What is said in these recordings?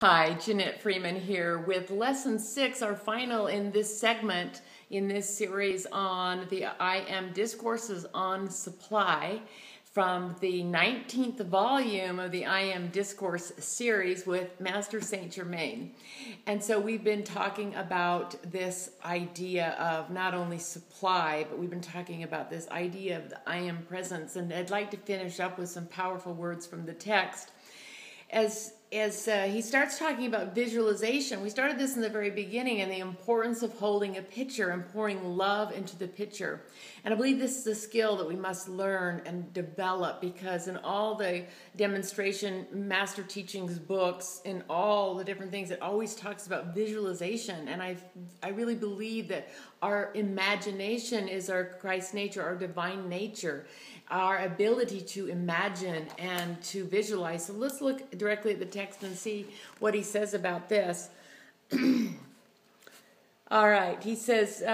Hi, Janette Freeman here with Lesson 6, our final in this segment in this series on the I AM Discourses on Supply from the 19th volume of the I AM Discourse series with Master Saint Germaine. And so we've been talking about this idea of not only supply, but we've been talking about this idea of the I Am presence. And I'd like to finish up with some powerful words from the text. As he starts talking about visualization, we started this in the very beginning, and the importance of holding a picture and pouring love into the picture. And I believe this is a skill that we must learn and develop, because in all the demonstration master teachings books, in all the different things, it always talks about visualization. And I really believe that our imagination is our Christ nature, our divine nature, our ability to imagine and to visualize. So let's look directly at the text and see what he says about this. All right, he says,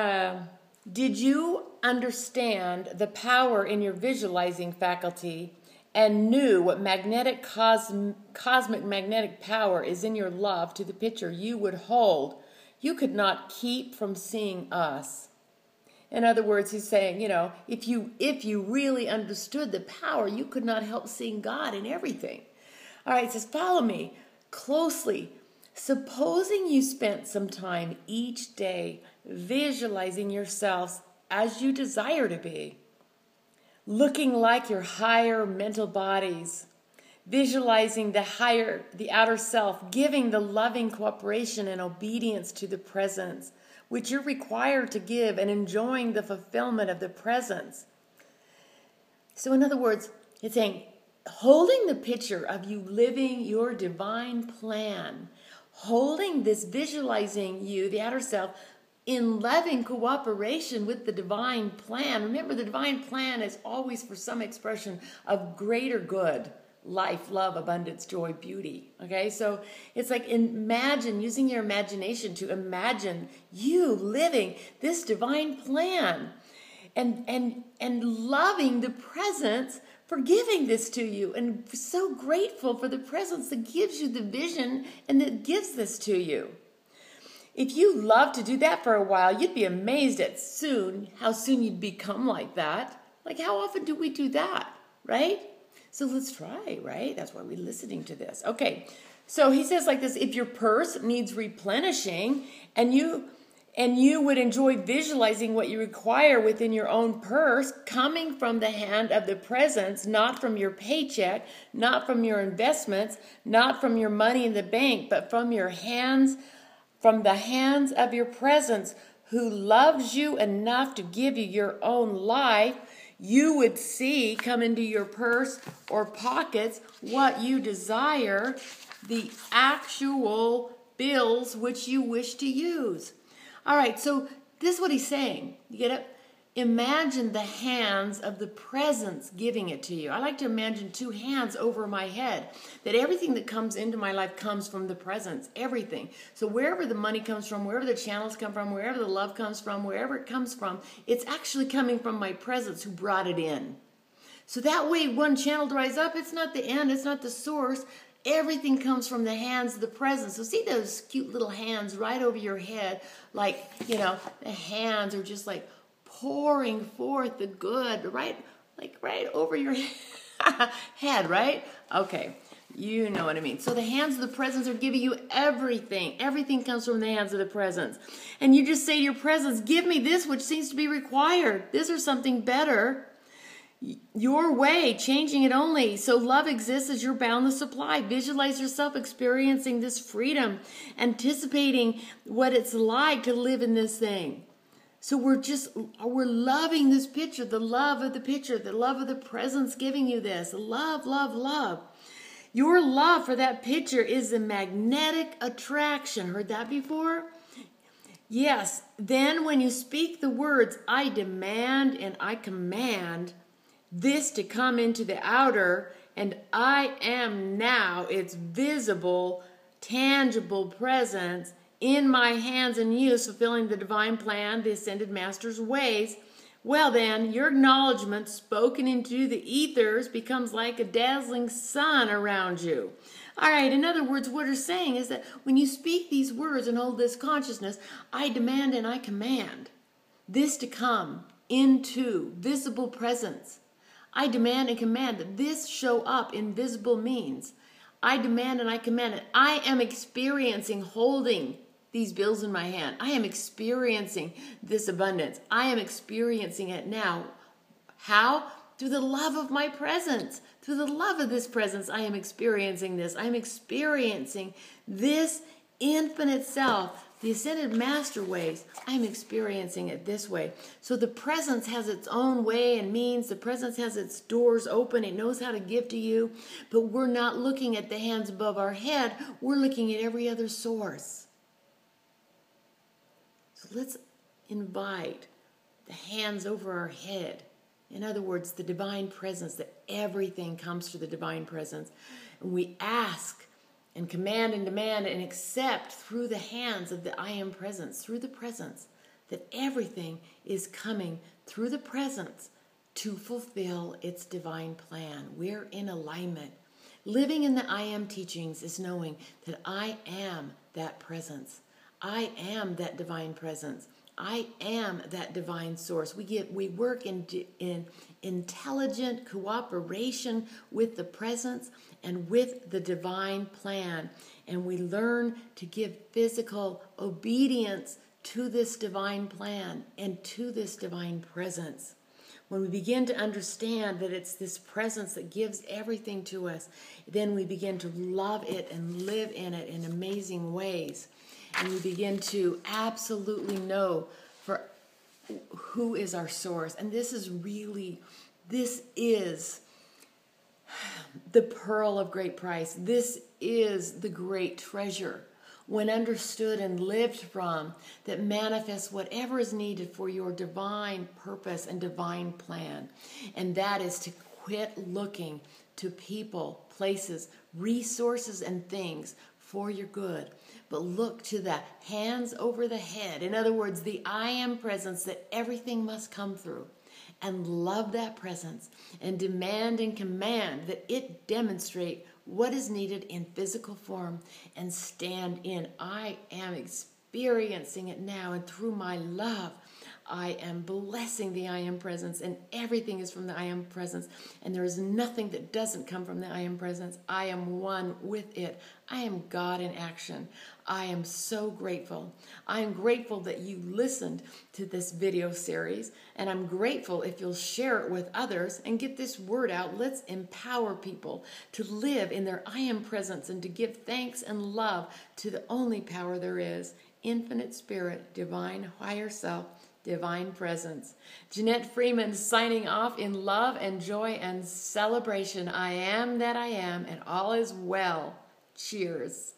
did you understand the power in your visualizing faculty and knew what cosmic magnetic power is in your love to the picture you would hold? You could not keep from seeing us. In other words, he's saying, if you really understood the power, you could not help seeing God in everything. All right, it says, follow me closely. Supposing you spent some time each day visualizing yourselves as you desire to be, looking like your higher mental bodies, visualizing the outer self, giving the loving cooperation and obedience to the presence, which you're required to give, and enjoying the fulfillment of the presence. So in other words, it's saying, holding the picture of you living your divine plan, holding this, visualizing you, the outer self, in loving cooperation with the divine plan. Remember, the divine plan is always for some expression of greater good. Life, love, abundance, joy, beauty. Okay, so it's like imagine, using your imagination to imagine you living this divine plan and loving the presence for giving this to you, and so grateful for the presence that gives you the vision and that gives this to you. If you love to do that for a while, you'd be amazed at how soon you'd become like that. Like, how often do we do that, right? So let's try, right? That's why we're listening to this. Okay, so he says like this: if your purse needs replenishing and you would enjoy visualizing what you require within your own purse, coming from the hand of the presence, not from your paycheck, not from your investments, not from your money in the bank, but from your hands, from the hands of your presence, who loves you enough to give you your own life, you would see come into your purse or pockets what you desire, the actual bills which you wish to use. All right, so this is what he's saying. You get it? Imagine the hands of the presence giving it to you. I like to imagine two hands over my head, that everything that comes into my life comes from the presence, everything. So wherever the money comes from, wherever the channels come from, wherever the love comes from, wherever it comes from, it's actually coming from my presence who brought it in. So that way, one channel dries up, it's not the end, it's not the source. Everything comes from the hands of the presence. So see those cute little hands right over your head, like, the hands are just like pouring forth the good, right over your head, right? Okay, you know what I mean. So the hands of the presence are giving you everything. Everything comes from the hands of the presence. And you just say to your presence, give me this which seems to be required. This or something better. Your way, changing it only. So love exists as your boundless supply. Visualize yourself experiencing this freedom, anticipating what it's like to live in this thing. So we're loving this picture, the love of the picture, the love of the presence giving you this. Love, love, love. Your love for that picture is a magnetic attraction. Heard that before? Yes. Then when you speak the words, I demand and I command this to come into the outer, and I am now its visible, tangible presence in my hands and use, fulfilling the divine plan, the ascended master's ways, Well then, your acknowledgement spoken into the ethers becomes like a dazzling sun around you. All right, in other words, what you're saying is that when you speak these words and hold this consciousness, I demand and I command this to come into visible presence. I demand and command that this show up in visible means. I demand and I command it. I am experiencing holding these bills in my hand. I am experiencing this abundance. I am experiencing it now. How? Through the love of my presence. Through the love of this presence, I am experiencing this. I am experiencing this infinite self, the ascended master ways. I am experiencing it this way. So the presence has its own way and means. The presence has its doors open. It knows how to give to you. But we're not looking at the hands above our head. We're looking at every other source. So let's invite the hands over our head. In other words, the divine presence, that everything comes through the divine presence. And we ask and command and demand and accept through the hands of the I am presence, through the presence, that everything is coming through the presence to fulfill its divine plan. We're in alignment. Living in the I am teachings is knowing that I am that presence. I am that divine presence. I am that divine source. We work in intelligent cooperation with the presence and with the divine plan. And we learn to give physical obedience to this divine plan and to this divine presence. When we begin to understand that it's this presence that gives everything to us, then we begin to love it and live in it in amazing ways. And we begin to absolutely know for who is our source. And this is the pearl of great price. This is the great treasure, when understood and lived from, that manifests whatever is needed for your divine purpose and divine plan. And that is to quit looking to people, places, resources, and things for your good, but look to the hands over the head. In other words, the I am presence that everything must come through, and love that presence and demand and command that it demonstrate what is needed in physical form and stand in. I am experiencing it now, and through my love, I am blessing the I am presence, and everything is from the I am presence, and there is nothing that doesn't come from the I am presence. I am one with it. I am God in action. I am so grateful. I am grateful that you listened to this video series, and I'm grateful if you'll share it with others and get this word out. Let's empower people to live in their I am presence and to give thanks and love to the only power there is, infinite spirit, divine higher self, divine presence. Janette Freeman signing off in love and joy and celebration. I am that I am, and all is well. Cheers.